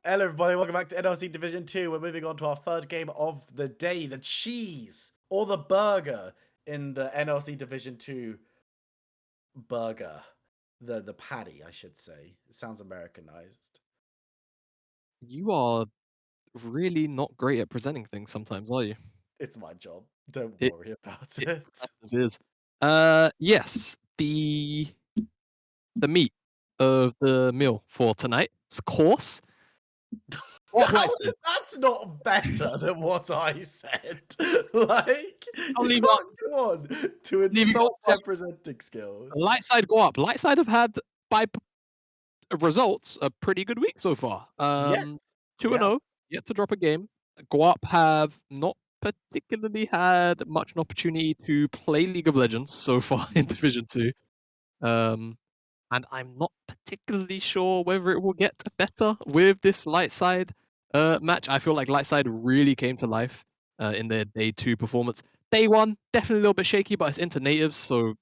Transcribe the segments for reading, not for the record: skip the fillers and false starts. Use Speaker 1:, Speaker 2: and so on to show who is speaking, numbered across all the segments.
Speaker 1: Hello, everybody. Welcome back to NLC Division 2. We're moving on to our third game of the day. The cheese or the burger in the NLC Division 2 burger. The patty, I should say. It sounds Americanized.
Speaker 2: You are really not great at presenting things sometimes, are you?
Speaker 1: It's my job. Don't
Speaker 2: It
Speaker 1: worry about
Speaker 2: it
Speaker 1: it.
Speaker 2: kind of is. Yes, the meat of the meal for tonight's course. What Lightside?
Speaker 1: That's not better than what I said. Like,
Speaker 2: I'll
Speaker 1: you
Speaker 2: leave it up.
Speaker 1: can't go on to
Speaker 2: Leaving it up
Speaker 1: insult
Speaker 2: to
Speaker 1: my presenting skills.
Speaker 2: Lightside go up. Lightside have had by results a pretty good week so far.
Speaker 1: Yes.
Speaker 2: 2 and
Speaker 1: Yeah.
Speaker 2: 0, yet to drop a game. Guarp have not particularly had much an opportunity to play League of Legends so far in Division 2. Um, and I'm not particularly sure whether it will get better with this Lightside match. I feel like Lightside really came to life in their day 2 performance. Day 1, definitely a little bit shaky, but it's into natives, so,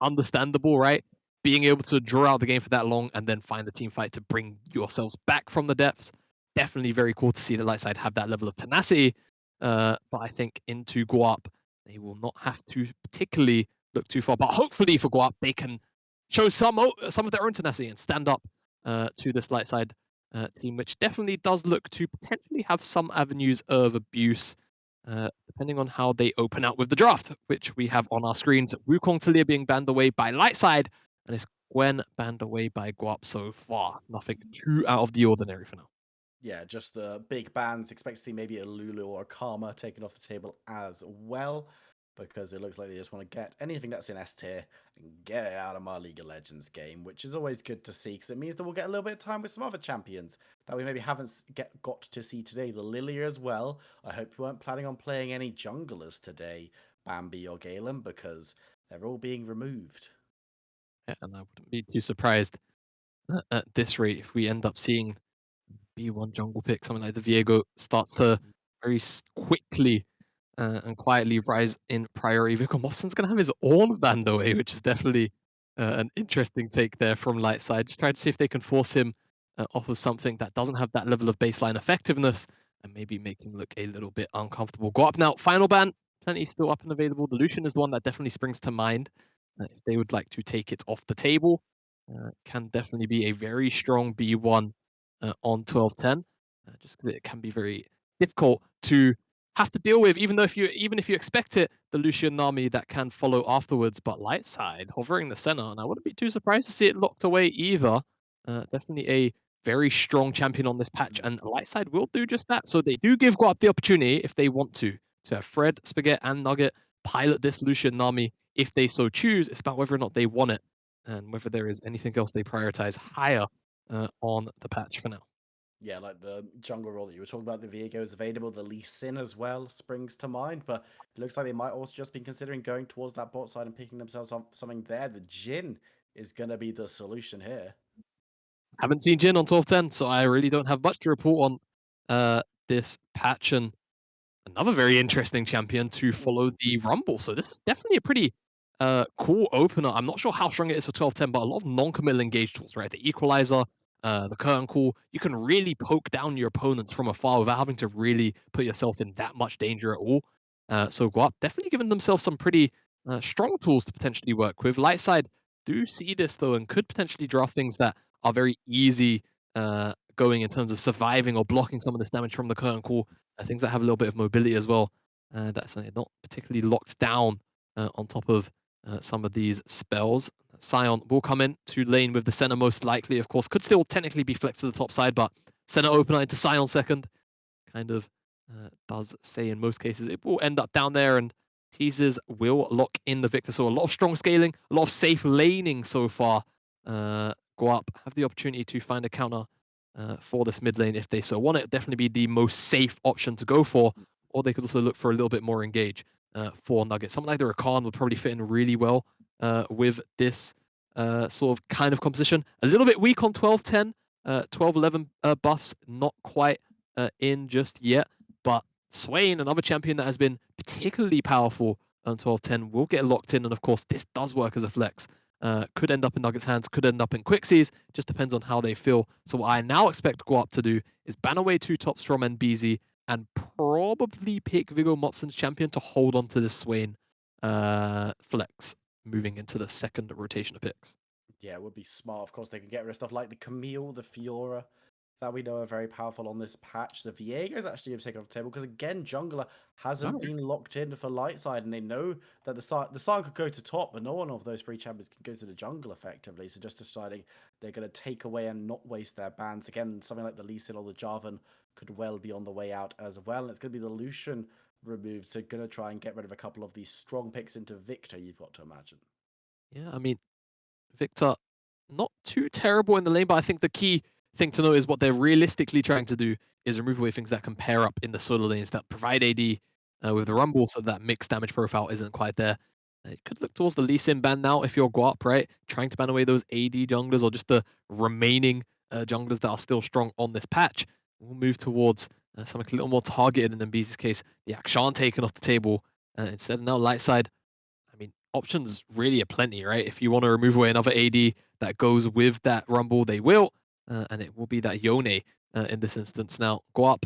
Speaker 2: understandable, right? Being able to draw out the game for that long and then find the team fight to bring yourselves back from the depths. Definitely very cool to see the Lightside have that level of tenacity. But I think into Guap, they will not have to particularly look too far. But hopefully for Guap, they can show some of their own tenacity and stand up to this Lightside team, which definitely does look to potentially have some avenues of abuse depending on how they open out with the draft, which we have on our screens. Wukong Talia being banned away by Lightside, and it's Gwen banned away by Guap so far. Nothing too out of the ordinary for now.
Speaker 1: Yeah, just the big bands. Expect to see maybe a Lulu or a Karma taken off the table as well, because it looks like they just want to get anything that's in S tier and get it out of my League of Legends game, which is always good to see because it means that we'll get a little bit of time with some other champions that we maybe haven't got to see today. The Lilia as well. I hope you weren't planning on playing any junglers today, Bambi or Galen, because they're all being removed.
Speaker 2: Yeah, and I wouldn't be too surprised at this rate if we end up seeing B1 jungle pick, something like the Viego starts to very quickly and quietly rise in priority. Vico Mobson's going to have his own band away, which is definitely an interesting take there from Lightside. Just try to see if they can force him off of something that doesn't have that level of baseline effectiveness and maybe make him look a little bit uncomfortable. Go up now, final ban, plenty still up and available. The Lucian is the one that definitely springs to mind if they would like to take it off the table. Can definitely be a very strong B1 on 12-10, just because it can be very difficult to have to deal with, even if you expect it, the Lucian Nami that can follow afterwards. But Lightside hovering the center, and I wouldn't be too surprised to see it locked away either. Definitely a very strong champion on this patch, and Lightside will do just that. So they do give Guap the opportunity, if they want to have Fred, Spaghetti, and Nugget pilot this Lucian Nami if they so choose. It's about whether or not they want it and whether there is anything else they prioritize higher on the patch for now.
Speaker 1: Yeah, like the jungle role that you were talking about, the Viego is available. The Lee Sin as well springs to mind, but it looks like they might also just be considering going towards that bot side and picking themselves up something there. The Jin is going to be the solution here.
Speaker 2: Haven't seen Jin on 12-10, so I really don't have much to report on this patch. And another very interesting champion to follow the Rumble. So this is definitely a pretty cool opener. I'm not sure how strong it is for 12-10, but a lot of non-committal engage tools, right? The Equalizer, the Curtain Call. You can really poke down your opponents from afar without having to really put yourself in that much danger at all. So Guap definitely giving themselves some pretty strong tools to potentially work with. Lightside do see this though and could potentially draft things that are very easy going in terms of surviving or blocking some of this damage from the Curtain Call. Things that have a little bit of mobility as well. That's not particularly locked down on top of some of these spells. Sion will come in to lane with the center most likely, of course. Could still technically be flexed to the top side, but center opener into Sion second. Kind of does say in most cases it will end up down there, and teasers will lock in the victor. So a lot of strong scaling, a lot of safe laning so far. Go up, have the opportunity to find a counter for this mid lane if they so want it. Definitely be the most safe option to go for, or they could also look for a little bit more engage for Nugget. Something like the Rakan would probably fit in really well with this sort of kind of composition. A little bit weak on 12-10, 12-11 buffs, not quite in just yet, but Swain, another champion that has been particularly powerful on 12-10, will get locked in, and of course this does work as a flex. Could end up in Nuggets' hands, could end up in Quixie's. Just depends on how they feel. So what I now expect Guarp to do is ban away 2 tops from NBZ and probably pick Viggo Mopson's champion to hold on to this Swain flex moving into the second rotation of picks.
Speaker 1: Yeah, it would be smart. Of course, they can get rid of stuff like the Camille, the Fiora, that we know are very powerful on this patch. The Viego's actually taken off the table because, again, jungler hasn't
Speaker 2: Alright.
Speaker 1: been locked in for Lightside, and they know that the Sarn could go to top, but no one of those 3 champions can go to the jungle effectively. So just deciding they're going to take away and not waste their bans. Again, something like the Lee Sin or the Jarvan could well be on the way out as well. And it's going to be the Lucian removed, so going to try and get rid of a couple of these strong picks into Victor, you've got to imagine.
Speaker 2: Yeah, I mean, Victor, not too terrible in the lane, but I think the key thing to know is what they're realistically trying to do is remove away things that can pair up in the solo lanes that provide AD with the Rumble so that mixed damage profile isn't quite there. You could look towards the Lee Sin ban now if you're Guap, right? Trying to ban away those AD junglers or just the remaining junglers that are still strong on this patch. We'll move towards something a little more targeted in Mbz's case. The Akshan taken off the table instead of now Lightside. I mean, options really are plenty, right? If you want to remove away another AD that goes with that Rumble, they will. And it will be that Yone in this instance. Now, Guap,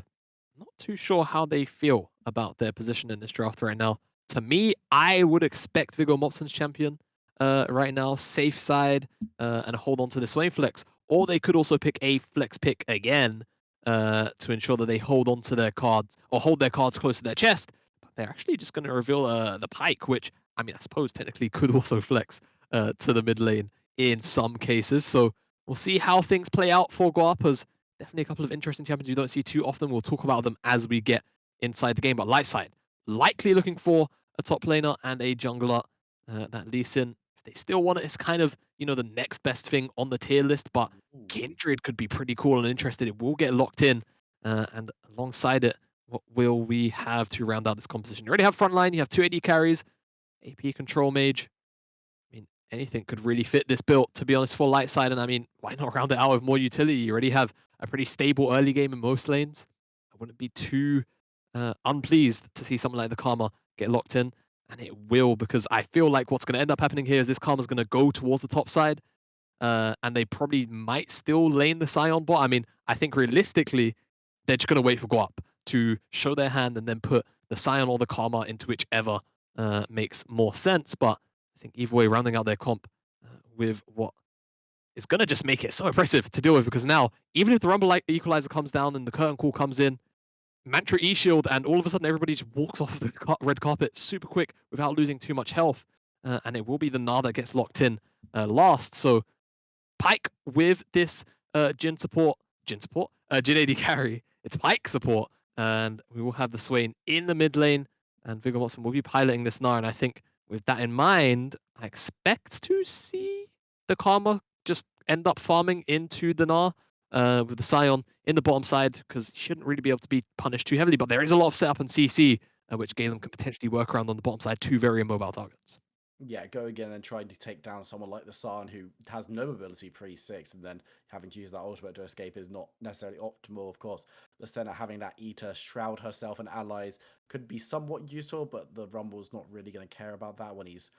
Speaker 2: not too sure how they feel about their position in this draft right now. To me, I would expect Viggo Mopson's champion right now, safe side, and hold on to the Swain flex. Or they could also pick a flex pick again to ensure that they hold on to their cards or hold their cards close to their chest. But they're actually just going to reveal the Pike, which I mean, I suppose technically could also flex to the mid lane in some cases. So we'll see how things play out for Guapas. Definitely a couple of interesting champions you don't see too often. We'll talk about them as we get inside the game. But Lightside, likely looking for a top laner and a jungler. That Lee Sin, if they still want it, it's kind of, the next best thing on the tier list. But
Speaker 1: Ooh.
Speaker 2: Kindred could be pretty cool and interesting. It will get locked in. And alongside it, what will we have to round out this composition? You already have frontline, you have 2 AD carries, AP control mage. I mean, anything could really fit this build, to be honest, for Lightside. And I mean, why not round it out with more utility? You already have a pretty stable early game in most lanes. I wouldn't be too unpleased to see something like the Karma get locked in. And it will, because I feel like what's going to end up happening here is this Karma's going to go towards the top side. And they probably might still lane the Scion bot. I mean, I think realistically, they're just going to wait for Guap to show their hand and then put the Scion or the Karma into whichever makes more sense. But I think either way, rounding out their comp with what is going to just make it so impressive to deal with, because now, even if the Rumble Equalizer comes down and the Curtain Call comes in, Mantra E-Shield, and all of a sudden everybody just walks off the red carpet super quick without losing too much health. And it will be the Gnar that gets locked in last. So Pike with this Jin AD carry. It's Pike support, and we will have the Swain in the mid lane, and Viggo Mopson will be piloting this Gnar. And I think with that in mind, I expect to see the Karma just end up farming into the Gnar with the Scion in the bottom side, because he shouldn't really be able to be punished too heavily. But there is a lot of setup and CC, which Galen can potentially work around on the bottom side, 2 very immobile targets.
Speaker 1: Yeah, go again and trying to take down someone like the Sarn who has no mobility pre-6, and then having to use that ultimate to escape is not necessarily optimal. Of course, the Senna having that Eater shroud herself and allies could be somewhat useful, but the Rumble's not really going to care about that when he's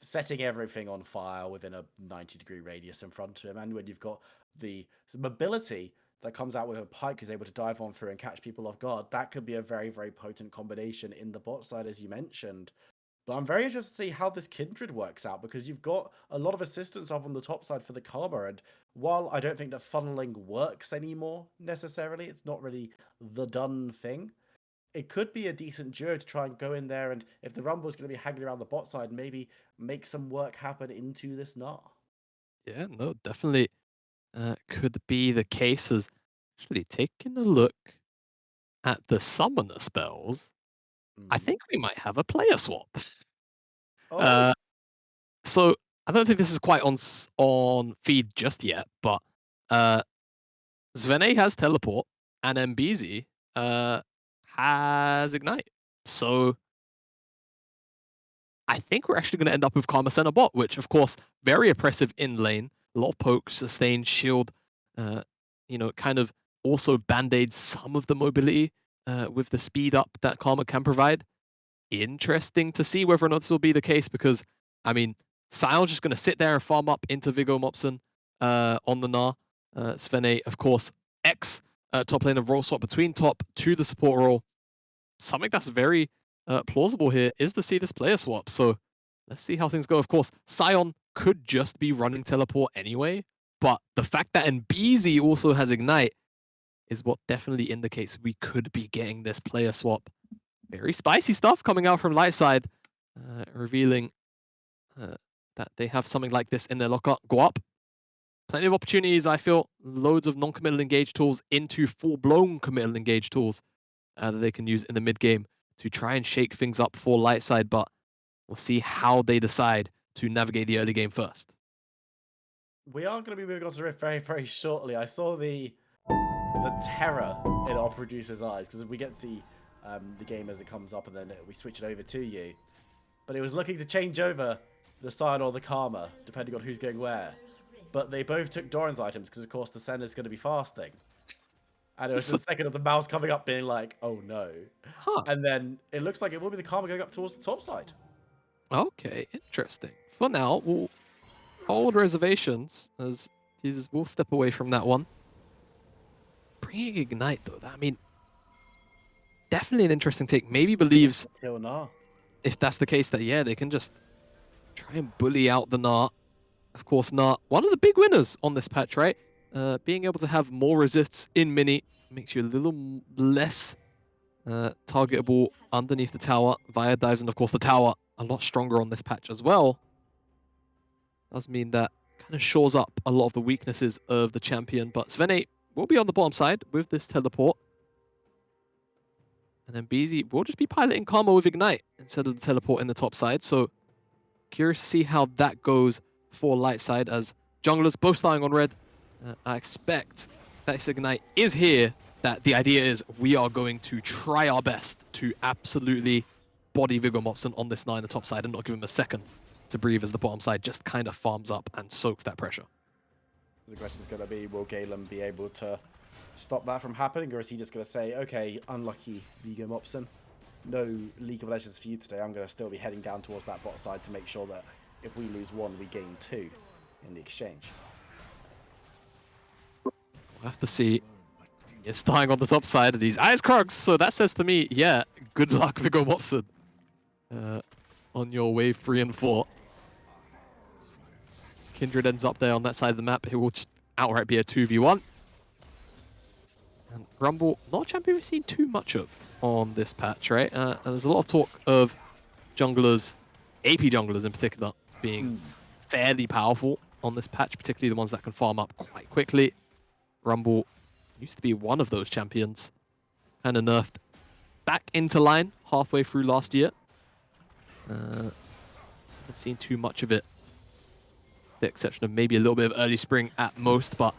Speaker 1: setting everything on fire within a 90-degree radius in front of him. And when you've got the mobility that comes out with a Pike who's able to dive on through and catch people off guard, that could be a very, very potent combination in the bot side, as you mentioned. But I'm very interested to see how this Kindred works out, because you've got a lot of assistance up on the top side for the Karma. And while I don't think that funneling works anymore necessarily, it's not really the done thing. It could be a decent duo to try and go in there, and if the Rumble's going to be hanging around the bot side, maybe make some work happen into this Gnar.
Speaker 2: Yeah, no, definitely could be the case. As actually taking a look at the summoner spells, I
Speaker 1: Hmm.
Speaker 2: think we might have a player swap.
Speaker 1: Oh,
Speaker 2: Uh, so I don't think this is quite on feed just yet, but uh, Zvene has teleport and MBZ has ignite. So I think we're actually going to end up with Karma Center bot, which of course very oppressive in lane. A lot of poke, sustain, shield. Uh, kind of also band-aids some of the mobility with the speed up that Karma can provide. Interesting to see whether or not this will be the case, because I mean, Sion's just going to sit there and farm up into Viggo Mopson on the Gnar. Svene, of course, X top lane of role swap between top to the support role. Something that's very plausible here is to see this player swap. So let's see how things go. Of course, Sion could just be running teleport anyway, but the fact that NBZ also has Ignite is what definitely indicates we could be getting this player swap. Very spicy stuff coming out from Lightside, revealing that they have something like this in their locker. Guarp, plenty of opportunities, I feel. Loads of non-committal engage tools into full-blown committal engage tools that they can use in the mid-game to try and shake things up for Lightside, but we'll see how they decide to navigate the early game first.
Speaker 1: We are going to be moving on to Rift very, very shortly. I saw the terror in our producer's eyes, because we get to see the game as it comes up, and then we switch it over to you. But it was looking to change over the Sion or the Karma, depending on who's going where. But they both took Doran's items, because of course the Senna's going to be fasting. And it was the second of the mouse coming up being like, oh no.
Speaker 2: Huh.
Speaker 1: And then it looks like it will be the Karma going up towards the top side.
Speaker 2: Okay, interesting. For now, we'll hold reservations, as Jesus will step away from that one. Bringing Ignite, though, I mean, definitely an interesting take. Maybe believes,
Speaker 1: Kill Gnar.
Speaker 2: if that's the case, that, yeah, they can just try and bully out the Gnar. Of course, Gnar, one of the big winners on this patch, right? Being able to have more resists in mini makes you a little less targetable underneath the tower via dives, and of course the tower a lot stronger on this patch as well. Does mean that kind of shores up a lot of the weaknesses of the champion, but Svene will be on the bottom side with this teleport. And then BZ will just be piloting Karma with Ignite instead of the teleport in the top side. So curious to see how that goes for Lightside, as junglers both starting on red. I expect that this Ignite is here, that the idea is we are going to try our best to absolutely body Viggo Mopson on this Gnar in the top side and not give him a second to breathe, as the bottom side just kind of farms up and soaks that pressure.
Speaker 1: The question is going to be, will Galen be able to stop that from happening, or is he just going to say, okay, unlucky Viggo Mopson, no League of Legends for you today, I'm going to still be heading down towards that bot side to make sure that if we lose one, we gain two in the exchange.
Speaker 2: We'll have to see. He's starting on the top side of these Ice Crocs, so that says to me, yeah, good luck, Viggo Mopson, on your wave 3 and 4. Kindred ends up there on that side of the map. It will just outright be a 2v1. And Rumble, not a champion we've seen too much of on this patch, right? And there's a lot of talk of junglers, AP junglers in particular, being fairly powerful on this patch, particularly the ones that can farm up quite quickly. Rumble used to be one of those champions, kind of nerfed back into line halfway through last year. Haven't seen too much of it, with the exception of maybe a little bit of early spring at most, but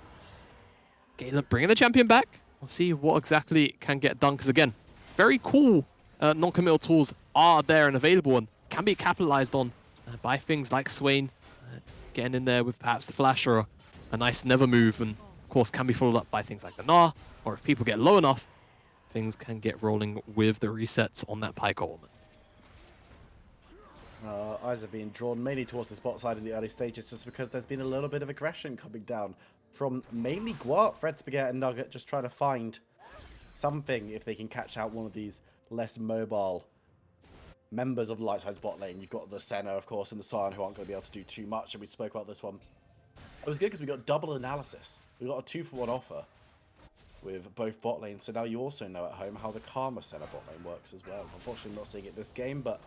Speaker 2: Galen bringing the champion back. We'll see what exactly can get done, because again, very cool non-committal tools are there and available and can be capitalized on by things like Swain, getting in there with perhaps the flash or a nice never move, and of course can be followed up by things like the Gnar, or if people get low enough, things can get rolling with the resets on that Pyke element.
Speaker 1: Eyes are being drawn mainly towards the spot side in the early stages, just because there's been a little bit of aggression coming down from mainly Guarp, Fred Spaghetti and Nugget, just trying to find something if they can catch out one of these less mobile members of Lightside's bot lane. You've got the Senna, of course, and the Sion, who aren't going to be able to do too much, and we spoke about this one. It was good because we got double analysis. We got a 2-for-1 offer with both bot lanes, so now you also know at home how the Karma Senna bot lane works as well. Unfortunately, not seeing it this game, but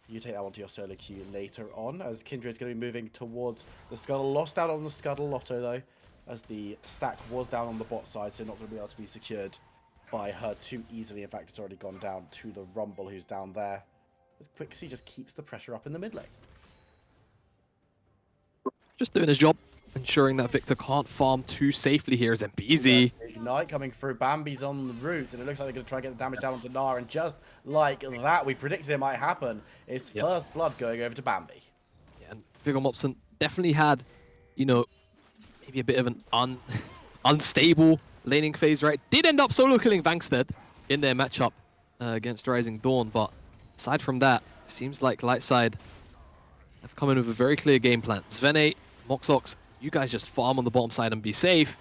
Speaker 1: you take that one to your solo queue later on, as Kindred's going to be moving towards the Scuttle. Lost out on the Scuttle Lotto, though, as the stack was down on the bot side, so not going to be able to be secured by her too easily. In fact, it's already gone down to the Rumble, who's down there. As Quixie just keeps the pressure up in the mid lane.
Speaker 2: Just doing his job, ensuring that Victor can't farm too safely here as NBZ.
Speaker 1: Ignite coming through. Bambi's on the route, and it looks like they're going to try and get the damage down onto Gnar, and just like that, we predicted it might happen. It's first blood going over to Bambi.
Speaker 2: Yeah, and Viggo Mopson definitely had, you know, maybe a bit of an unstable laning phase, right? Did end up solo killing Vankstead in their matchup against Rising Dawn, but aside from that, it seems like Lightside have come in with a very clear game plan. Svene, Moxox, you guys just farm on the bottom side and be safe.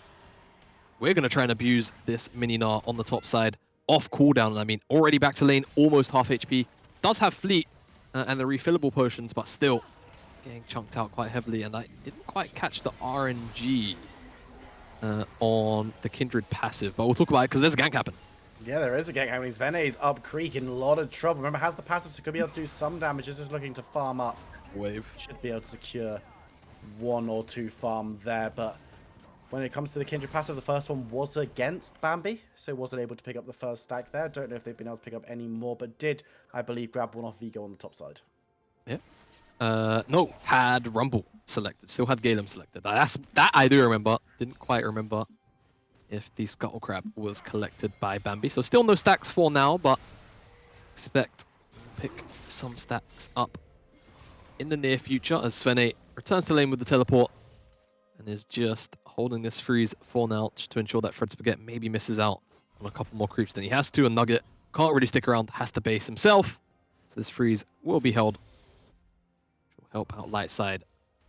Speaker 2: We're going to try and abuse this Mini-Gnar on the top side off cooldown. I mean, already back to lane, almost half HP. Does have Fleet and the refillable potions, but still getting chunked out quite heavily. And I didn't quite catch the RNG on the Kindred passive, but we'll talk about it because there's a gank happen.
Speaker 1: Yeah, there is a gank happening. Svene's up creek in a lot of trouble. Remember, has the passive, so could be able to do some damage. Is just looking to farm up.
Speaker 2: Wave.
Speaker 1: Should be able to secure 1 or 2 farm there, but when it comes to the Kindred passive, the first one was against Bambi, so wasn't able to pick up the first stack there. Don't know if they've been able to pick up any more, but did, I believe, grab one off Vigo on the top side.
Speaker 2: Yeah. No, had Rumble selected. Still had Galem selected. That I do remember. Didn't quite remember if the Scuttle Crab was collected by Bambi. So still no stacks for now, but expect pick some stacks up in the near future as Svene returns to lane with the teleport and is just holding this freeze for now to ensure that Fred Spaghetti maybe misses out on a couple more creeps than he has to, and Nugget can't really stick around, has to base himself. So this freeze will be held. Which will help out Lightside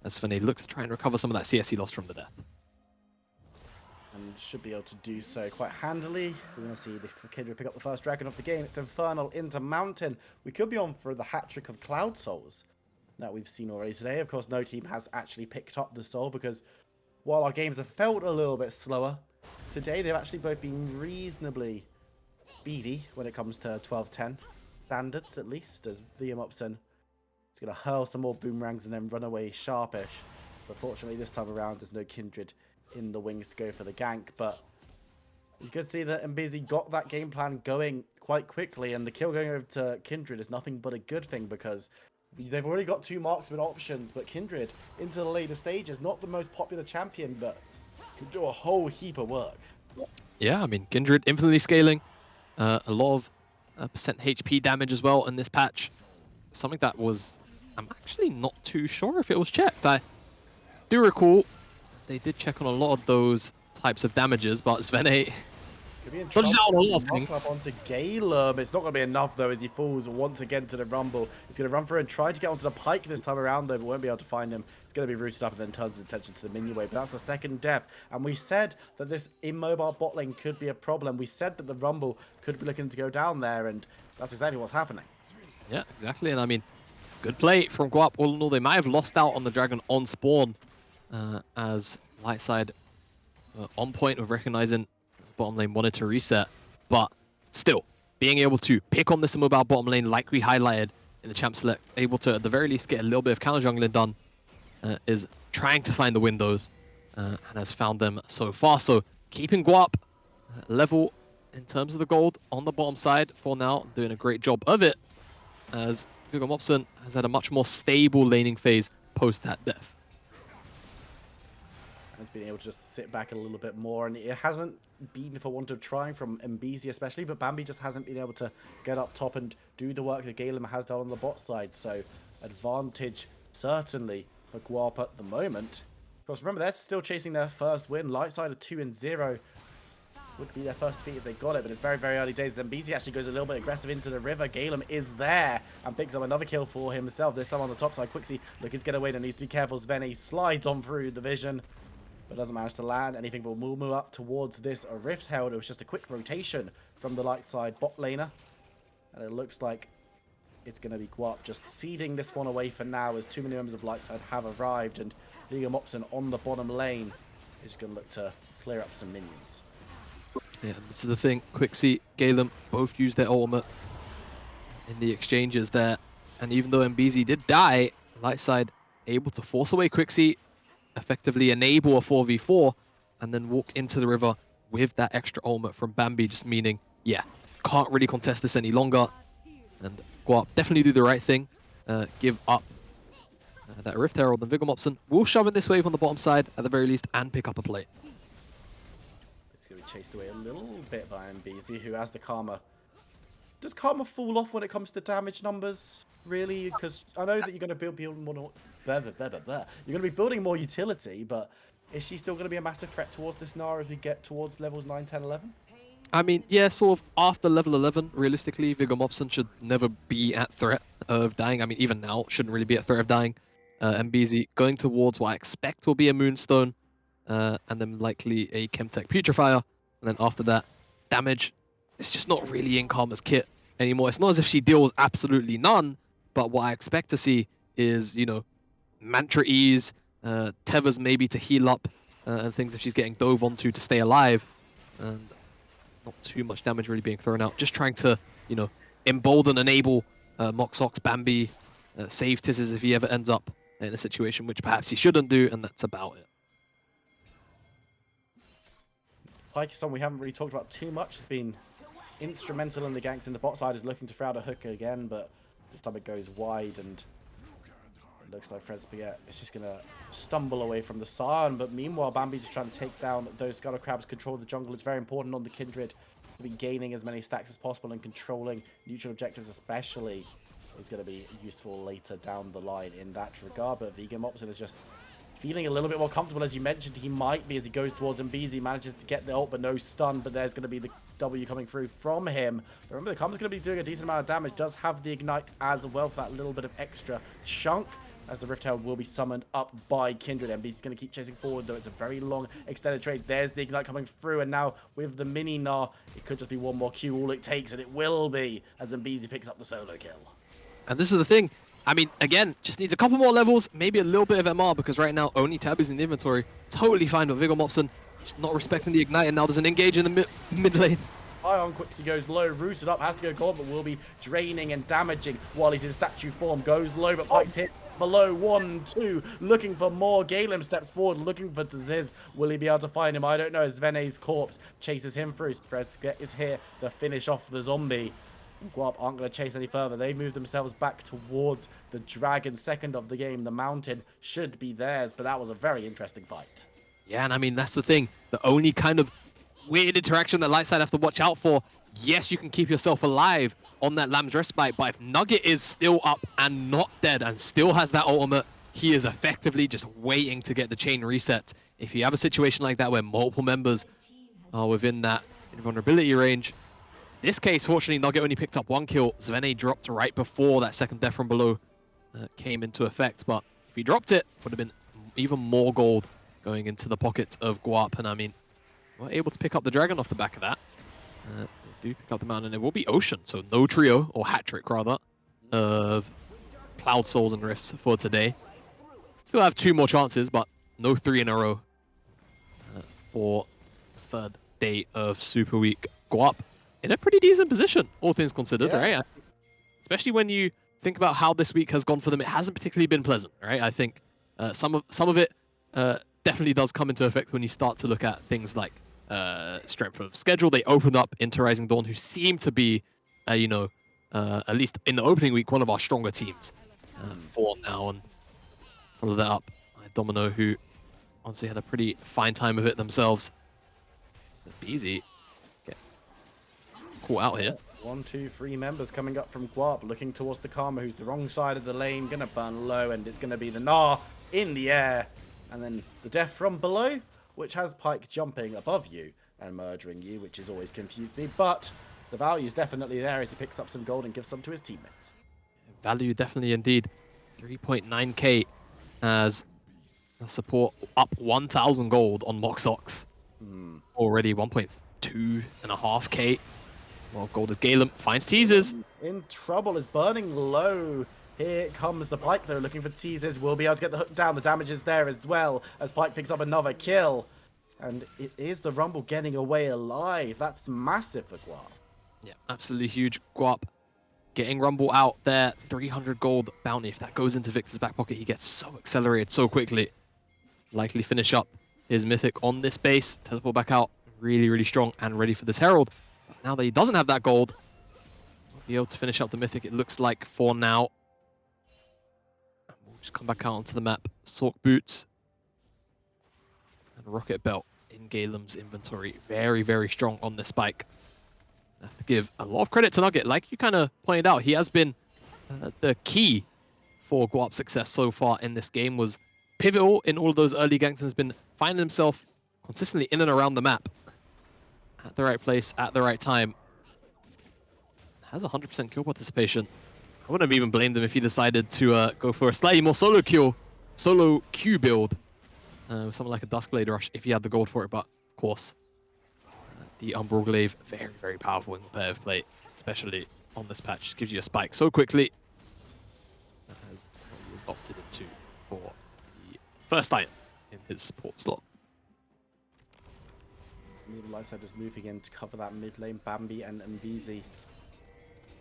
Speaker 2: as Svene looks to try and recover some of that CS he lost from the death.
Speaker 1: And should be able to do so quite handily. We're going to see the Kindred pick up the first dragon of the game. It's Infernal into Mountain. We could be on for the hat-trick of Cloud Souls that we've seen already today. Of course, no team has actually picked up the soul because while our games have felt a little bit slower, today they've actually both been reasonably speedy when it comes to 12-10 standards, at least, as Viamopson is going to hurl some more boomerangs and then run away sharpish. But fortunately, this time around, there's no Kindred in the wings to go for the gank, but you could see that Mbizi got that game plan going quite quickly, and the kill going over to Kindred is nothing but a good thing because they've already got 2 marksman options, but Kindred into the later stages, not the most popular champion, but can do a whole heap of work.
Speaker 2: Yeah, I mean, Kindred infinitely scaling, a lot of percent HP damage as well in this patch. Something that was, I'm actually not too sure if it was checked. I do recall they did check on a lot of those types of damages, but Svene dodges out on a lot of things.
Speaker 1: Up onto Galem. It's not going to be enough, though, as he falls once again to the Rumble. He's going to run through and try to get onto the Pike this time around, though, but won't be able to find him. It's going to be rooted up and then turns his attention to the minion wave. But that's the second death. And we said that this immobile bot lane could be a problem. We said that the Rumble could be looking to go down there, and that's exactly what's happening.
Speaker 2: Yeah, exactly. And I mean, good play from Guarp. All in all, they might have lost out on the dragon on spawn as Lightside on point of recognizing bottom lane wanted to reset, but still being able to pick on this immobile bottom lane like we highlighted in the champ select, able to at the very least get a little bit of counter jungling done, is trying to find the windows and has found them so far. So keeping Guarp level in terms of the gold on the bottom side for now, doing a great job of it, as Viggo Mopson has had a much more stable laning phase post that death.
Speaker 1: Has been able to just sit back a little bit more, and it hasn't been for want of trying from Mbizi especially, but Bambi just hasn't been able to get up top and do the work that Galem has done on the bot side. So advantage certainly for Guarp at the moment. Of course, remember, they're still chasing their first win. Lightside of 2-0 would be their first defeat if they got it, but it's very, very early days. Mbizi actually goes a little bit aggressive into the river. Galem is there and picks up another kill for himself, this time on the top side. Quixie looking to get away and needs to be careful. Svene slides on through the vision, but doesn't manage to land anything. But we'll move up towards this Rift Herald. It was just a quick rotation from the Lightside bot laner, and it looks like it's going to be Guarp just ceding this one away for now, as too many members of Lightside have arrived, and Viggo Mopson on the bottom lane is going to look to clear up some minions.
Speaker 2: Yeah, this is the thing. Quixie, Galem both used their ultimate in the exchanges there, and even though Mbizi did die, Lightside able to force away Quixie, effectively enable a 4v4, and then walk into the river with that extra ultimate from Bambi, just meaning, yeah, can't really contest this any longer. And Guarp definitely do the right thing, give up that Rift Herald, and Viggo Mopson will shove in this wave on the bottom side at the very least and pick up a play.
Speaker 1: It's going to be chased away a little bit by Mbizi, who has the Karma. Does Karma fall off when it comes to damage numbers, really? Because I know that you're going to build more... You're going to be building more utility, but is she still going to be a massive threat towards this Gnar as we get towards levels 9, 10, 11?
Speaker 2: I mean, yeah, sort of after level 11, realistically, Viggo Mopson should never be at threat of dying. I mean, even now, shouldn't really be at threat of dying. MBZ going towards what I expect will be a Moonstone, and then likely a Chemtech Putrefier. And then after that, damage. It's just not really in Karma's kit anymore. It's not as if she deals absolutely none, but what I expect to see is, you know, Mantra Ease, Tethers maybe to heal up, and things if she's getting dove onto to stay alive. And not too much damage really being thrown out. Just trying to, you know, embolden, enable Moxox, Bambi, save Tizzes if he ever ends up in a situation which perhaps he shouldn't do, and that's about it.
Speaker 1: Pyke is someone we haven't really talked about too much. Has been instrumental in the ganks in the bot side. Is looking to throw out a hook again, but this time it goes wide, and it looks like Fred Spaghetti is just going to stumble away from the Sarn. But meanwhile, Bambi just trying to take down those Scuttle Crabs, control the jungle. It's very important on the Kindred to be gaining as many stacks as possible and controlling neutral objectives especially is going to be useful later down the line in that regard. But Vegan Mopson is just feeling a little bit more comfortable, as you mentioned. He might be as he goes towards Mbizi, manages to get the ult, but no stun. But there's going to be the W coming through from him. But remember, the Karma's going to be doing a decent amount of damage. Does have the Ignite as well for that little bit of extra chunk, as the Rift Herald will be summoned up by Kindred. Mbizi's going to keep chasing forward, though. It's a very long extended trade. There's the Ignite coming through, and now with the mini Gnar, it could just be one more Q, all it takes, and it will be, as Mbizi picks up the solo kill.
Speaker 2: And this is the thing. I mean, again, just needs a couple more levels, maybe a little bit of MR, because right now only Tab is in the inventory. Totally fine, but Vigor Mopson just not respecting the Ignite, and now there's an engage in the mid lane.
Speaker 1: Ion Quixie goes low, rooted up, has to go gold, but will be draining and damaging while he's in statue form. Goes low, but Pyke's hit below 1, 2, looking for more. Galen steps forward, looking for Tziz. Will he be able to find him? I don't know, as Vene's corpse chases him through. Fredskett is here to finish off the zombie. Guarp aren't going to chase any further. They move themselves back towards the dragon. Second of the game, the mountain should be theirs, but that was a very interesting fight.
Speaker 2: Yeah, and I mean, that's the thing. The only kind of weird interaction that Lightside have to watch out for, yes, you can keep yourself alive on that Lamb's Respite, but if Nugget is still up and not dead and still has that ultimate, he is effectively just waiting to get the chain reset. If you have a situation like that where multiple members are within that invulnerability range, this case, fortunately, Nugget only picked up 1 kill. Zvene dropped right before that second death from below came into effect, but if he dropped it, would have been even more gold going into the pockets of Guarp. And I mean, we're able to pick up the dragon off the back of that. They do pick up the mountain, and it will be Ocean, so no trio, or hat-trick rather, of Cloud Souls and Rifts for today. Still have 2 more chances, but no 3 in a row for the 3rd day of Super Week. Guarp in a pretty decent position, all things considered, right? Especially when you think about how this week has gone for them, it hasn't particularly been pleasant, right? I think some of it definitely does come into effect when you start to look at things like strength of schedule. They opened up into Rising Dawn, who seem to be, you know, at least in the opening week, one of our stronger teams for now, and follow that up by Domino, who honestly had a pretty fine time of it themselves. Easy. Caught out here.
Speaker 1: 1, 2, 3 members coming up from Guarp, looking towards the Karma, who's the wrong side of the lane, gonna burn low, and it's gonna be the Gnar in the air, and then the death from below, which has Pyke jumping above you and murdering you, which has always confused me, but the value is definitely there as he picks up some gold and gives some to his teammates.
Speaker 2: Value definitely indeed. 3.9k as a support, up 1,000 gold on Moxox. Already 1.2.5k. Well, gold as Galen finds teasers.
Speaker 1: In trouble, is burning low. Here comes the Pyke, though, looking for teasers. Will be able to get the hook down. The damage is there as well, as Pyke picks up another kill. And it is the Rumble getting away alive. That's massive for Guarp.
Speaker 2: Yeah, absolutely huge. Guarp getting Rumble out there. 300 gold bounty. If that goes into Victor's back pocket, he gets so accelerated so quickly. Likely finish up his Mythic on this base. Teleport back out. Really, really strong and ready for this Herald. But now that he doesn't have that gold, he'll be able to finish up the Mythic, it looks like, for now. And we'll just come back out onto the map. Sork Boots and Rocket Belt in Galem's inventory. Very, very strong on this spike. I have to give a lot of credit to Nugget. Like you kind of pointed out, he has been the key for Guarp's success so far in this game. Was pivotal in all of those early ganks and has been finding himself consistently in and around the map. At the right place, at the right time. Has 100% kill participation. I wouldn't have even blamed him if he decided to go for a slightly more solo kill solo Q build with something like a Duskblade Rush if he had the gold for it. But of course, the Umbral Glaive, very, very powerful in competitive play, especially on this patch. Just gives you a spike so quickly. As he is opted into for the first item in his support slot.
Speaker 1: Lightside is moving in to cover that mid lane. Bambi and Mbizi.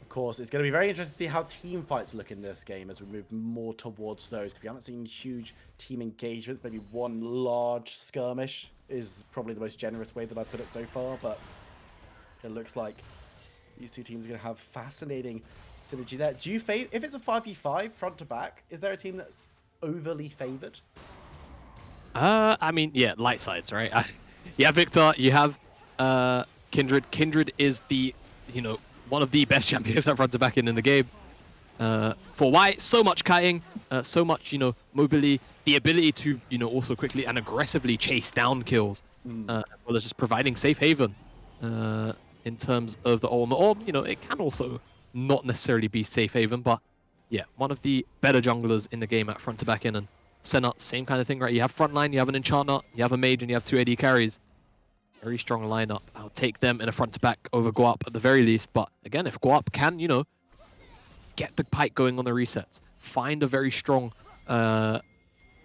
Speaker 1: Of course, it's going to be very interesting to see how team fights look in this game as we move more towards those. We haven't seen huge team engagements. Maybe one large skirmish is probably the most generous way that I've put it so far, but it looks like these two teams are going to have fascinating synergy there. Do you favor, if it's a 5v5 front to back, is there a team that's overly favored?
Speaker 2: I mean, yeah, light sides, right? You have Victor, you have Kindred. Kindred is the, one of the best champions at front to back in the game. For why? So much kiting, so much, mobility, the ability to, also quickly and aggressively chase down kills, as well as just providing safe haven in terms of the ultimate. Or, it can also not necessarily be safe haven, but yeah, one of the better junglers in the game at front to back in. And Senna, same kind of thing, right? You have frontline, you have an enchanter, you have a mage, and you have 2 AD carries. Very strong lineup. I'll take them in a front to back over Guarp at the very least. But again, if Guarp can, get the pike going on the resets, find a very strong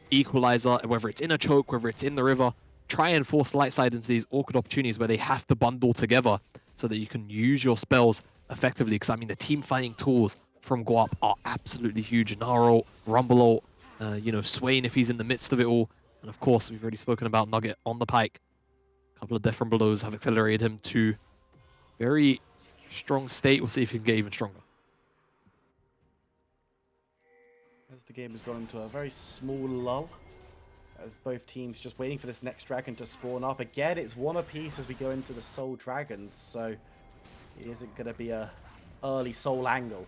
Speaker 2: equalizer, whether it's in a choke, whether it's in the river, try and force Lightside into these awkward opportunities where they have to bundle together so that you can use your spells effectively. Because, I mean, the team fighting tools from Guarp are absolutely huge. Naro, Rumble ult, Swain if he's in the midst of it all. And of course, we've already spoken about Nugget on the pike. Couple of different blows have accelerated him to very strong state. We'll see if he can get even stronger.
Speaker 1: As the game has gone into a very small lull, as both teams just waiting for this next dragon to spawn up. Again, it's one apiece as we go into the Soul Dragons, so it isn't going to be a early Soul angle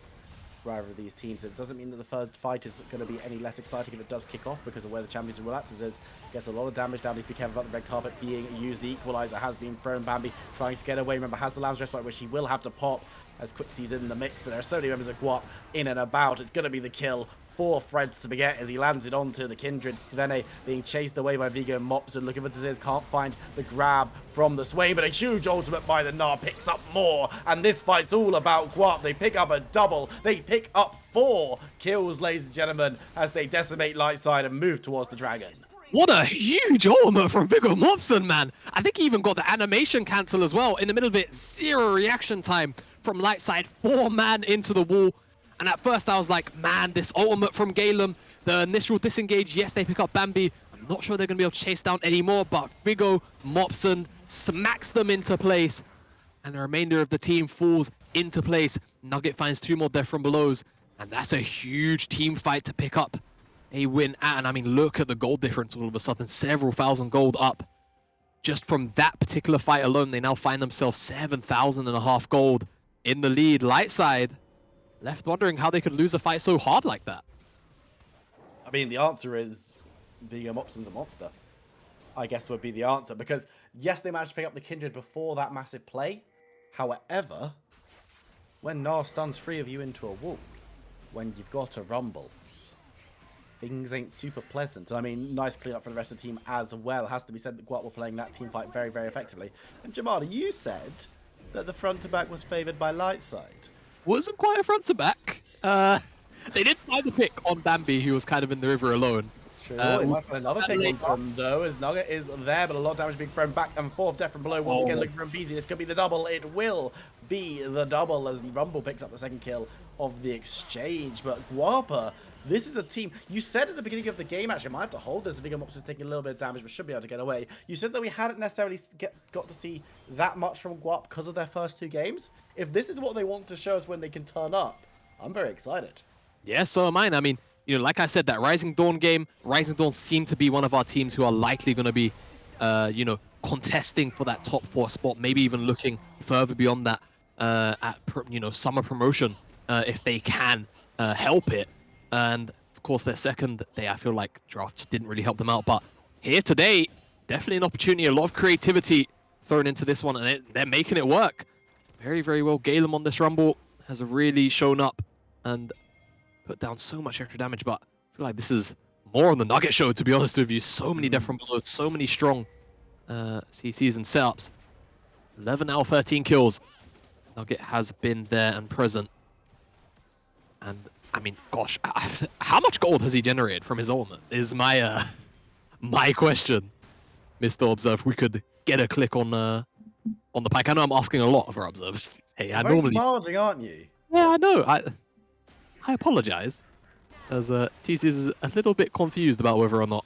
Speaker 1: for either of these teams. It doesn't mean that the third fight is going to be any less exciting if it does kick off, because of where the champions and relaxes is. Gets a lot of damage down. Needs to be careful about the red carpet being used. The equalizer has been thrown. Bambi trying to get away. Remember, has the Lamb's Respite, which he will have to pop as Quixie's in the mix, but there are so many members of Guarp in and about. It's going to be the kill for Fred Spaghetti as he lands it onto the Kindred. Svene being chased away by Vigo and Mops, and looking for Tazir, can't find the grab from the Swain, but a huge ultimate by the Gnar picks up more, and this fight's all about Guarp. They pick up a double. They pick up 4 kills, ladies and gentlemen, as they decimate Lightside and move towards the dragon.
Speaker 2: What a huge ultimate from Viggo Mopson, man. I think he even got the animation cancel as well. In the middle of it, 0 reaction time from Lightside, 4-man into the wall. And at first I was like, man, this ultimate from Galen, the initial disengage, yes, they pick up Bambi. I'm not sure they're going to be able to chase down anymore, but Viggo Mopson smacks them into place. And the remainder of the team falls into place. Nugget finds 2 more death from belows. And that's a huge team fight to pick up a win at. And I mean, look at the gold difference all of a sudden, several thousand gold up. Just from that particular fight alone, they now find themselves 7,500 gold in the lead. Lightside left wondering how they could lose a fight so hard like that.
Speaker 1: I mean, the answer is Viggo Mopson's a monster, I guess would be the answer. Because, yes, they managed to pick up the Kindred before that massive play. However, when Gnar stuns 3 of you into a wall, when you've got a Rumble, things ain't super pleasant. I mean, nice clean up for the rest of the team as well. Has to be said that Guarp were playing that team fight very, very effectively. And Jamada, you said that the front to back was favoured by Lightside.
Speaker 2: Wasn't quite a front to back. They did find the pick on Bambi, who was kind of in the river alone.
Speaker 1: True. They might find another pick on him, though, as Nugget is there, but a lot of damage being thrown back and forth. Death from below, once again looking for Mbizi. This could be the double. It will be the double as Rumble picks up the second kill of the exchange. But Guarpa, this is a team. You said at the beginning of the game, actually, I might have to hold this. Viggo Mops is taking a little bit of damage, but should be able to get away. You said that we hadn't necessarily got to see that much from Guarp because of their first 2 games. If this is what they want to show us when they can turn up, I'm very excited.
Speaker 2: Yeah, so am I. I mean, like I said, that Rising Dawn game, Rising Dawn seem to be one of our teams who are likely going to be, contesting for that top 4 spot, maybe even looking further beyond that at, summer promotion if they can help it. And, of course, their second day, I feel like draft just didn't really help them out. But here today, definitely an opportunity, a lot of creativity thrown into this one, and they're making it work. Very, very well. Galen on this Rumble has really shown up and put down so much extra damage, but I feel like this is more on the Nugget show, to be honest with you. So many death from below, so many strong CCs and setups. 11 out of 13 kills. Nugget has been there and present. And I mean, gosh, how much gold has he generated from his ultimate is my my question, Mr. Observe. We could get a click on the Pike. I know I'm asking a lot of our observers. Hey, I
Speaker 1: Very
Speaker 2: normally
Speaker 1: demanding, aren't you?
Speaker 2: yeah, I know. I apologize, as TC is a little bit confused about whether or not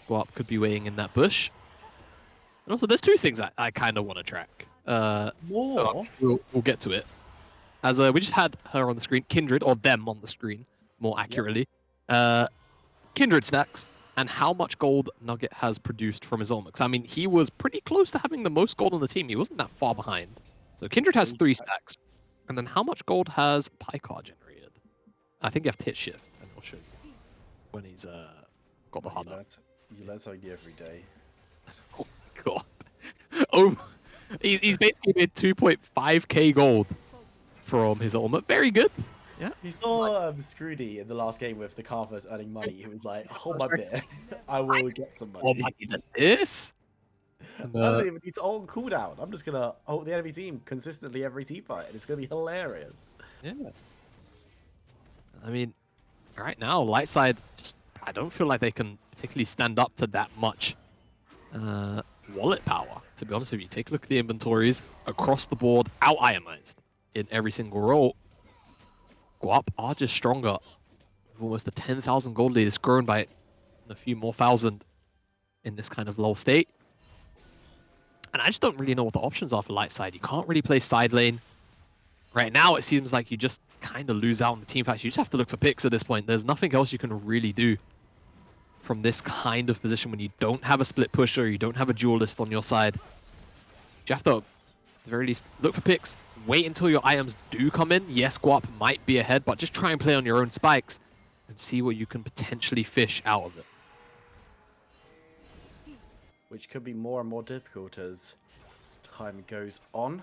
Speaker 2: Guarp could be waiting in that bush. And also, there's two things I kind of want to track.
Speaker 1: More?
Speaker 2: We'll get to it. As we just had her on the screen, Kindred, or them on the screen, more accurately. Kindred stacks, and how much gold Nugget has produced from his ultimate. I mean, he was pretty close to having the most gold on the team. He wasn't that far behind. So Kindred has 3 stacks. And then how much gold has Pykar generated? I think you have Tit Shift, and I'll show you when he's got the HUD up.
Speaker 1: You learn something new every day.
Speaker 2: Oh my god. Oh, he's basically made 2.5k gold from his ultimate. Very good. Yeah.
Speaker 1: He saw Scroody in the last game with the Carvers earning money. He was like, hold my beer. I will get some money.
Speaker 2: Oh my goodness.
Speaker 1: I don't even need to ult cooldown. I'm just going to ult the enemy team consistently every team fight, and it's going to be hilarious.
Speaker 2: Yeah. I mean, right now, Lightside, just I don't feel like they can particularly stand up to that much wallet power, to be honest with you. Take a look at the inventories across the board, out-itemized in every single role. Guarp are just stronger. With almost a 10,000 gold lead. It's grown by a few more thousand in this kind of low state. And I just don't really know what the options are for Lightside. You can't really play side lane. Right now, it seems like you just kind of lose out on the team fights. You just have to look for picks at this point. There's nothing else you can really do from this kind of position when you don't have a split pusher, you don't have a duelist on your side. You have to, at the very least, look for picks. Wait until your items do come in. Yes, Guarp might be ahead, but just try and play on your own spikes and see what you can potentially fish out of it.
Speaker 1: Which could be more and more difficult as time goes on.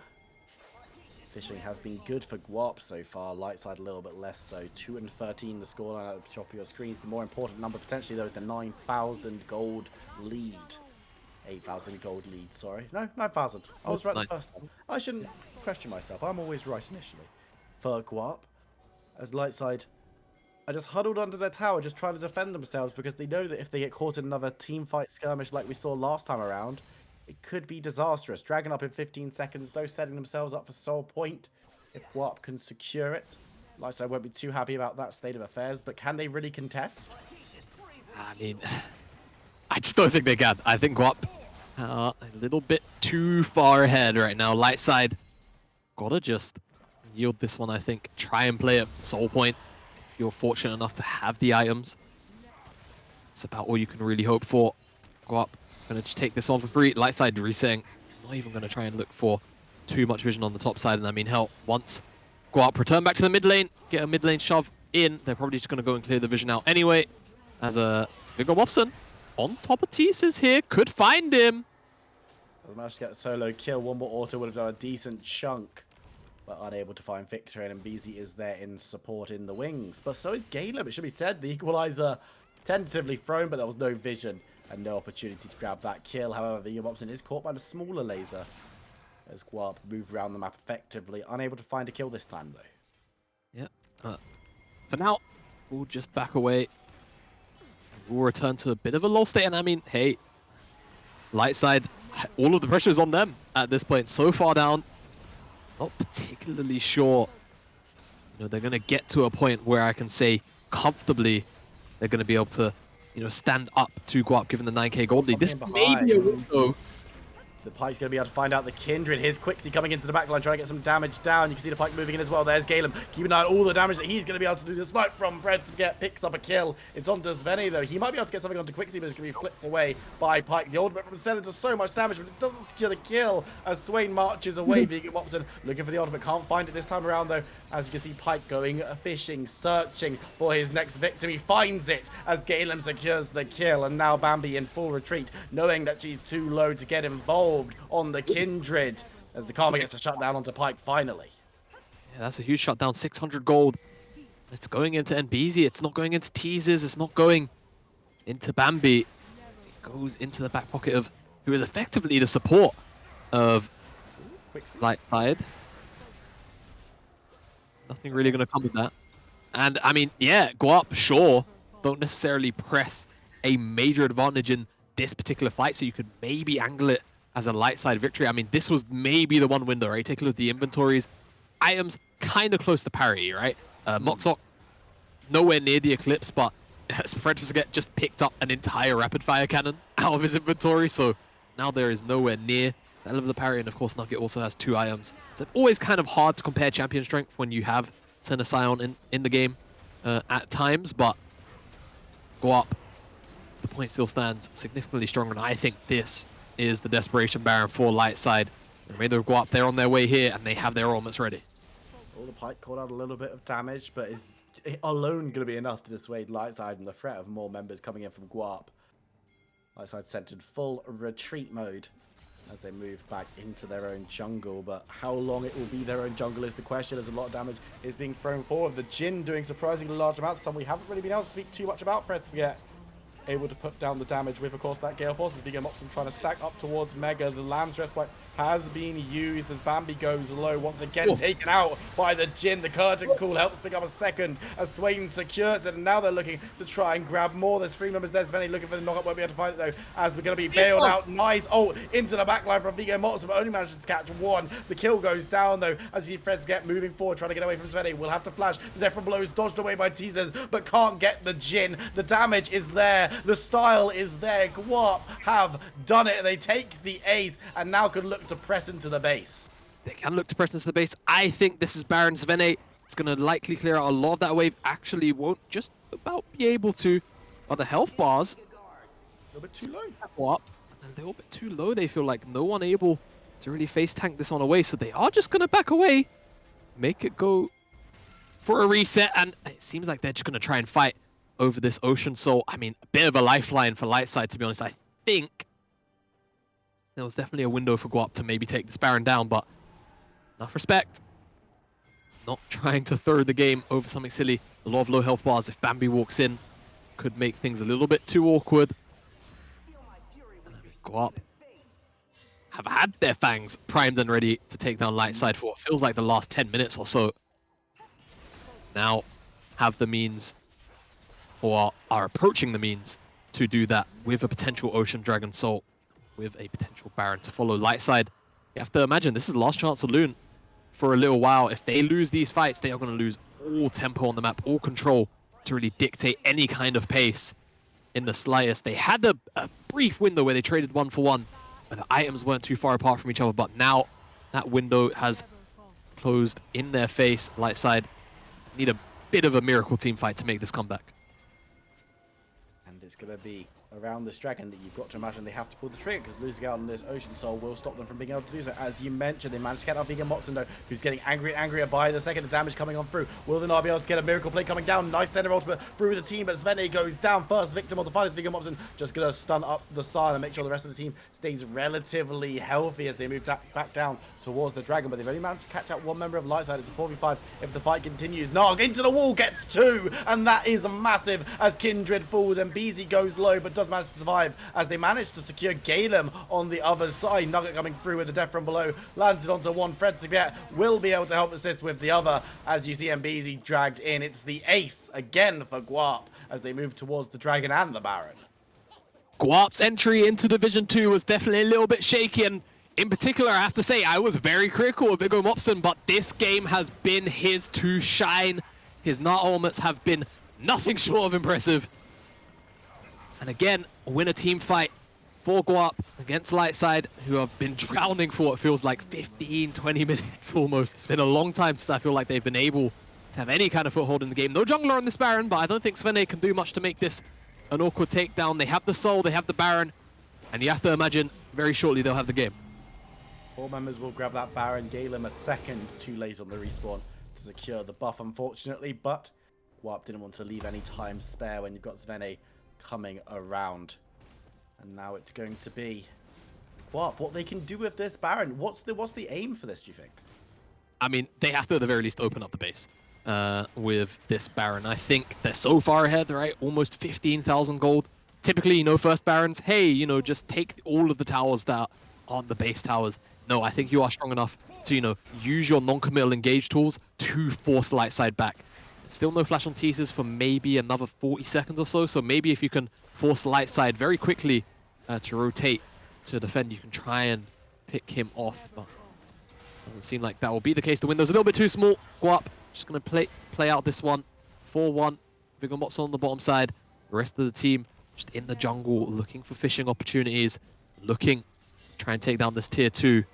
Speaker 1: Fishing has been good for Guarp so far. Lightside a little bit less so. 2 and 13 the scoreline at the top of your screens. The more important number potentially though is the 9,000 gold lead. 8,000 gold lead, sorry. No, 9,000. I was right the first time. I shouldn't question myself. I'm always right initially. For Guarp, as Lightside are just huddled under their tower, just trying to defend themselves because they know that if they get caught in another team fight skirmish like we saw last time around, it could be disastrous. Dragon up in 15 seconds, though, setting themselves up for soul point. If Guarp can secure it, Lightside won't be too happy about that state of affairs, but can they really contest?
Speaker 2: I mean, I just don't think they can. I think Guarp a little bit too far ahead right now. Lightside gotta just yield this one, I think. Try and play at soul point if you're fortunate enough to have the items. It's about all you can really hope for. Guarp gonna just take this one for free. Lightside resetting. Not even gonna try and look for too much vision on the top side. And I mean, hell, once Guarp return back to the mid lane, get a mid lane shove in, they're probably just gonna go and clear the vision out anyway. As a Viggo Mobson on top of Tesis here, could find him.
Speaker 1: Doesn't manage to get a solo kill. One more auto would have done a decent chunk, but unable to find victory. And MBZ is there in support in the wings. But so is Galeb. It should be said, the equalizer tentatively thrown, but there was no vision and no opportunity to grab that kill. However, Viggo Mobson is caught by the smaller laser as Guarp move around the map effectively. Unable to find a kill this time, though.
Speaker 2: Yeah. For now, we'll just back away. We'll return to a bit of a low state. And I mean, hey, Lightside, all of the pressure is on them at this point. So far down, not particularly sure. You know, they're going to get to a point where I can say comfortably they're going to be able to, you know, stand up to Guarp given the 9k gold lead. This may be a window.
Speaker 1: The Pike's going to be able to find out the Kindred. Here's Quixie coming into the backline, trying to get some damage down. You can see the Pike moving in as well. There's Galeb. Keep an eye on all the damage that he's going to be able to do. The snipe from Fred picks up a kill. It's on to Sveni, though. He might be able to get something onto Quixie, but it's going to be flipped away by Pike. The ultimate from the center does so much damage, but it doesn't secure the kill as Swain marches away. Viggo Mobson looking for the ultimate. Can't find it this time around, though. As you can see, Pike going fishing, searching for his next victim. He finds it as Galeb secures the kill. And now Bambi in full retreat, knowing that she's too low to get involved on the Kindred, as the Karma gets to shut down onto Pike finally.
Speaker 2: Yeah, that's a huge shutdown. 600 gold. It's going into NBZ. It's not going into teasers. It's not going into Bambi. It goes into the back pocket of who is effectively the support of Lightside. Nothing really going to come of that. And I mean, yeah, Guarp, sure, don't necessarily press a major advantage in this particular fight, so you could maybe angle it as a Lightside victory. I mean, this was maybe the one window, right? Take a look at the inventories. Items kind of close to parity, right? Moxok nowhere near the Eclipse, but Fred's just picked up an entire rapid fire cannon out of his inventory, so now there is nowhere near that level of parity. And of course, Nugget also has 2 items. So it's always kind of hard to compare champion strength when you have Senna Scion in the game at times, but Guarp, the point still stands significantly stronger, and I think this is the Desperation Baron for Lightside. The remainder of Guarp, they're on their way here, and they have their armaments ready.
Speaker 1: All the Pike caught out a little bit of damage, but is alone going to be enough to dissuade Lightside and the threat of more members coming in from Guarp. Lightside sent in full retreat mode as they move back into their own jungle, but how long it will be their own jungle is the question, as a lot of damage is being thrown forward. The Jhin doing surprisingly large amounts, some we haven't really been able to speak too much about. Fred's yet able to put down the damage with, of course, that Gale Force as Viggo Mopson trying to stack up towards Mega. The Lamb's Respite has been used as Bambi goes low, once again taken out by the Jhin. The Curtain Call helps pick up a second as Swain secures it, and now they're looking to try and grab more. There's 3 members there. Sveni looking for the knockup, won't be able to find it though, as we're going to be bailed out. Nice ult into the backline from Viggo Mopson, but only manages to catch 1. The kill goes down though as he Fred's get moving forward, trying to get away from Sveni. Will have to flash. The Death from Below is dodged away by teasers, but can't get the Jhin. The damage is there. The style is there. Guarp have done it. They take the ace and now can look to press into the base.
Speaker 2: They can look to press into the base. I think this is Baron. Sveni is going to likely clear out a lot of that wave. Actually won't just about be able to. But the health bars
Speaker 1: A little bit too low.
Speaker 2: Up, and a little bit too low. They feel like no one able to really face tank this on away. So they are just going to back away. Make it go for a reset. And it seems like they're just going to try and fight over this Ocean Soul. I mean, a bit of a lifeline for Lightside, to be honest. I think there was definitely a window for Guarp to maybe take this Baron down, but enough respect. Not trying to throw the game over something silly. A lot of low health bars. If Bambi walks in, could make things a little bit too awkward. And I mean, Guarp have had their fangs primed and ready to take down Lightside for what feels like the last 10 minutes or so. Now have the means, or are approaching the means, to do that with a potential Ocean Dragon Soul, with a potential Baron to follow. Lightside, you have to imagine this is the last chance to Loon for a little while. If they lose these fights, they are going to lose all tempo on the map, all control to really dictate any kind of pace in the slightest. They had a brief window where they traded 1 for 1, but the items weren't too far apart from each other, but now that window has closed in their face. Lightside need a bit of a miracle team fight to make this comeback.
Speaker 1: And it's going to be around this dragon that you've got to imagine they have to pull the trigger, because losing out on this Ocean Soul will stop them from being able to do so. As you mentioned, they managed to get out Viggo Mopson though, who's getting angrier and angrier by the second. The damage coming on through. Will they not be able to get a miracle play coming down? Nice center ultimate through the team, but Sveni goes down first. Victim of the fight is Viggo Mopson, just going to stun up the side and make sure the rest of the team stays relatively healthy as they move back down towards the dragon. But they've only managed to catch out 1 member of Lightside. It's a 4v5 if the fight continues. Nog into the wall, gets 2, and that is massive as Kindred falls and Beezy goes low, but does manage to survive as they manage to secure Galem on the other side. Nugget coming through with the Death from Below, lands it onto 1. Fred Sigret will be able to help assist with the other as you see MBZ dragged in. It's the ace again for Guarp as they move towards the dragon and the Baron.
Speaker 2: Guarp's entry into Division 2 was definitely a little bit shaky, and in particular, I have to say, I was very critical of Viggo Mopson, but this game has been his to shine. His Nut ultimates have been nothing short of impressive. And again, win a team fight for Guarp against Lightside, who have been drowning for what feels like 15, 20 minutes almost. It's been a long time since I feel like they've been able to have any kind of foothold in the game. No jungler on this Baron, but I don't think Sveni can do much to make this an awkward takedown. They have the Soul, they have the Baron, and you have to imagine very shortly they'll have the game.
Speaker 1: 4 members will grab that Baron. Galem a second too late on the respawn to secure the buff, unfortunately, but Guarp didn't want to leave any time spare when you've got Sveni coming around. And now it's going to be Guarp, what they can do with this Baron. What's the aim for this, do you think?
Speaker 2: I mean, they have to at the very least open up the base with this Baron. I think they're so far ahead, right? Almost 15,000 gold typically, you know, first Barons, hey, you know, just take all of the towers that aren't the base towers. No, I think you are strong enough to, you know, use your non-committal engage tools to force Lightside back. Still no flash on teasers for maybe another 40 seconds or so. So maybe if you can force Lightside very quickly to rotate to defend, you can try and pick him off. But doesn't seem like that will be the case. The window's a little bit too small. Guarp just going to play out this one. 4-1. Big on Mops on the bottom side. The rest of the team just in the jungle looking for fishing opportunities. Looking to try and take down this tier 2.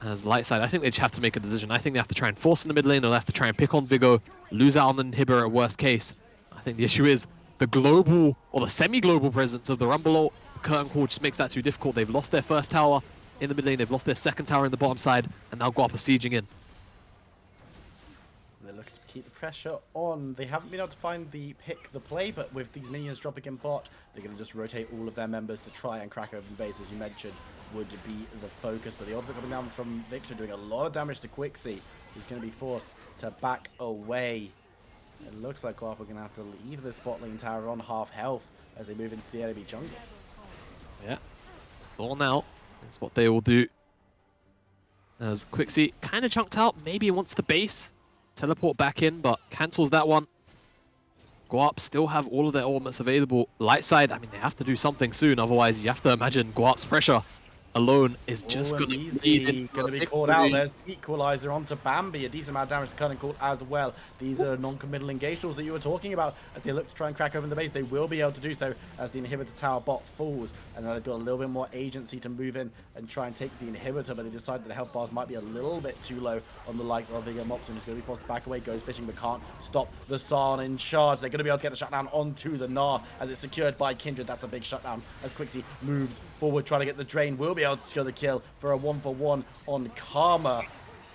Speaker 2: As Lightside, I think they just have to make a decision. I think they have to try and force in the mid lane, or they have to try and pick on Vigo, lose out on the inhibitor at worst case. I think the issue is the global, or the semi-global presence of the Rumble ult. Curtain Call just makes that too difficult. They've lost their first tower in the mid lane, they've lost their second tower in the bottom side, and now Guarp are sieging in.
Speaker 1: They're looking to keep the pressure on. They haven't been able to find the pick the play, but with these minions dropping in bot, they're going to just rotate all of their members to try and crack open base, as you mentioned, would be the focus. But the ultimate coming down from Victor doing a lot of damage to Quixie, who's going to be forced to back away. It looks like Guarp are going to have to leave the bot lane tower on half health as they move into the enemy jungle.
Speaker 2: Yeah, all now is what they will do. As Quixie kind of chunked out, maybe he wants the base, teleport back in, but cancels that one. Guarp still have all of their ultimates available. Lightside, I mean, they have to do something soon, otherwise you have to imagine Guarp's pressure alone is just going to
Speaker 1: be called out. There's Equalizer onto Bambi, a decent amount of damage to Curtain Call as well. These are non-committal engage tools that you were talking about. As they look to try and crack open the base, they will be able to do so as the inhibitor tower bot falls, and then they've got a little bit more agency to move in and try and take the inhibitor, but they decide that the health bars might be a little bit too low on the likes of the Mopson, who's going to be forced to back away, goes fishing, but can't stop the Sarn in charge. They're going to be able to get the shutdown onto the Gnar as it's secured by Kindred. That's a big shutdown as Quixie moves forward, trying to get the drain. Will be able to secure the kill for a 1-for-1 on Karma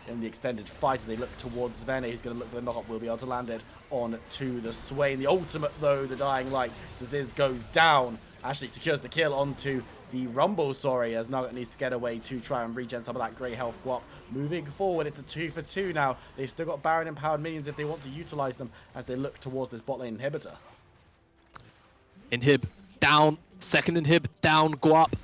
Speaker 1: in the extended fight as they look towards Svene. He's going to look for the knock-up, will be able to land it on to the Swain. The ultimate, though, the Dying Light, Ziz goes down. Actually secures the kill onto the Rumble, as Nugget needs to get away to try and regen some of that grey health. Guarp moving forward, it's a 2-for-2 now. They've still got Baron empowered minions if they want to utilize them as they look towards this bot lane inhibitor.
Speaker 2: Inhib down, second inhib down, Guarp.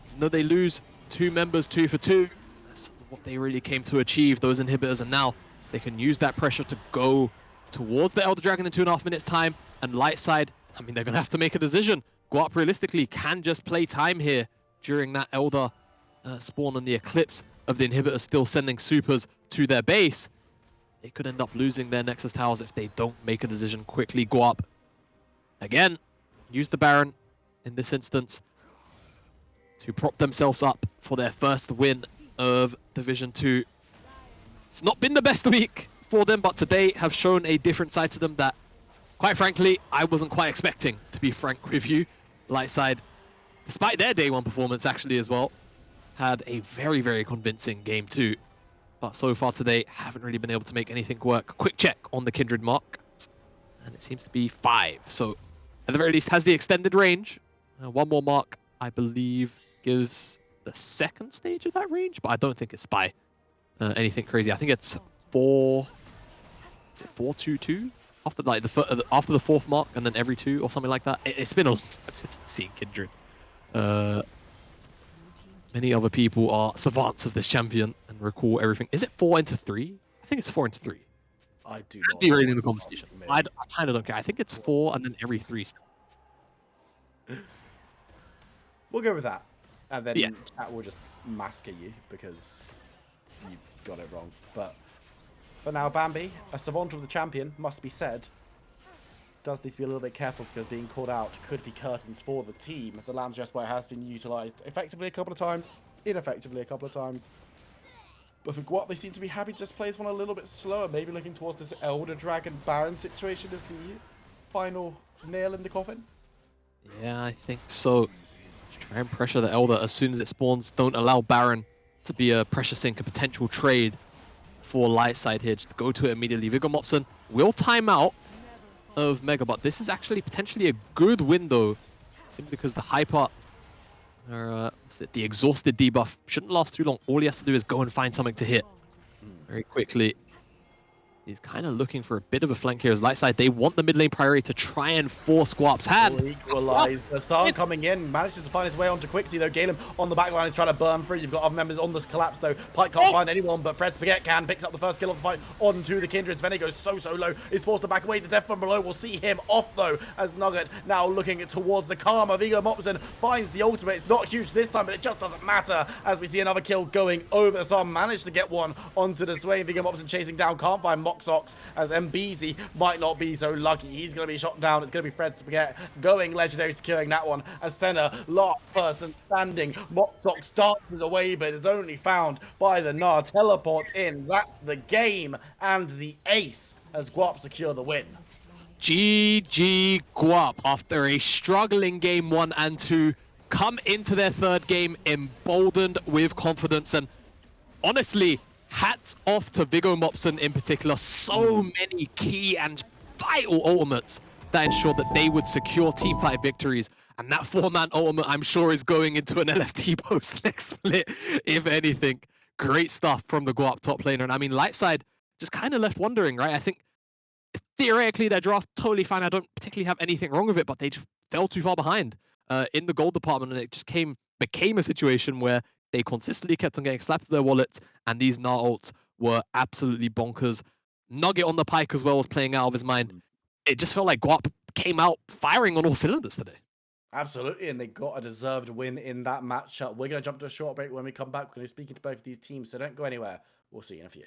Speaker 2: Even though they lose 2 members, 2-for-2, that's what they really came to achieve, those inhibitors, and now they can use that pressure to go towards the Elder Dragon in 2.5 minutes time. And Lightside, I mean, they're going to have to make a decision. Guarp realistically can just play time here during that Elder spawn and the Eclipse of the inhibitor still sending supers to their base. They could end up losing their Nexus towers if they don't make a decision quickly. Guarp, again, use the Baron in this instance to prop themselves up for their first win of Division 2. It's not been the best week for them, but today have shown a different side to them that, quite frankly, I wasn't quite expecting, to be frank with you. Lightside, despite their day 1 performance actually as well, had a very, very convincing game 2. But so far today, haven't really been able to make anything work. Quick check on the Kindred mark, and it seems to be 5. So at the very least has the extended range. 1 more mark, I believe, gives the second stage of that range, but I don't think it's by anything crazy. I think it's 4. Is it 4-2-2? After like after the 4th mark, and then every 2 or something like that. It's been a long time since I've seen Kindred. Many other people are savants of this champion and recall everything. Is it 4-3? I think it's 4-3.
Speaker 1: I do not.
Speaker 2: Derailing the conversation. I kind of don't care. I think it's 4 and then every 3.
Speaker 1: We'll go with that. And then
Speaker 2: Yeah.
Speaker 1: chat will just massacre you because you got it wrong. But for now, Bambi, a savant of the champion, must be said, does need to be a little bit careful because being called out could be curtains for the team. The Lamb's Respite has been utilised effectively a couple of times, ineffectively a couple of times. But for Guarp, they seem to be happy to just play this one a little bit slower, maybe looking towards this Elder Dragon Baron situation as the final nail in the coffin.
Speaker 2: Yeah, I think so. Try and pressure the Elder as soon as it spawns. Don't allow Baron to be a pressure sink, a potential trade for Lightside here. Just go to it immediately. Vigor Mopson will time out of Mega, but this is actually potentially a good window simply because the Hyper, or the Exhausted debuff, shouldn't last too long. All he has to do is go and find something to hit very quickly. is kind of looking for a bit of a flank here as Lightside. They want the mid lane priority to try and force Guarp's hand.
Speaker 1: Will equalize. Hassan coming in, manages to find his way onto Quixie though. Galen on the back line is trying to burn through. You've got other members on this collapse though. Pike can't find anyone, but Fred Spaghetti can. Picks up the first kill of the fight onto the Kindred. Svenne goes so low. Is forced to back away. The death from below will see him off though, as Nugget now looking towards the Karma. Viggo Mopson finds the ultimate. It's not huge this time, but it just doesn't matter as we see another kill going over. Hassan managed to get one onto the Swain. Viggo Mopson chasing down. Can't find Moxox as MBZ might not be so lucky. He's going to be shot down. It's going to be Fred Spaghetti going legendary, securing that one. As Senna, last person standing. Moxox dances away, but is only found by the Gnar. Teleports in. That's the game and the ace as Guarp secure the win.
Speaker 2: GG Guarp, after a struggling game 1 and 2, come into their third game emboldened with confidence. And honestly, hats off to Viggo Mopson in particular. So many key and vital ultimates that ensured that they would secure teamfight victories. And that 4-man ultimate, I'm sure, is going into an LFT post next split, if anything. Great stuff from the Guarp top laner. And I mean, Lightside just kind of left wondering, right? I think theoretically their draft totally fine. I don't particularly have anything wrong with it, but they just fell too far behind in the gold department, and it just became a situation where they consistently kept on getting slapped to their wallets, and these Gnar ults were absolutely bonkers. Nugget on the Pike as well was playing out of his mind. It just felt like Guarp came out firing on all cylinders today.
Speaker 1: Absolutely, and they got a deserved win in that matchup. We're going to jump to a short break. When we come back, we're going to be speaking to both of these teams, so don't go anywhere. We'll see you in a few.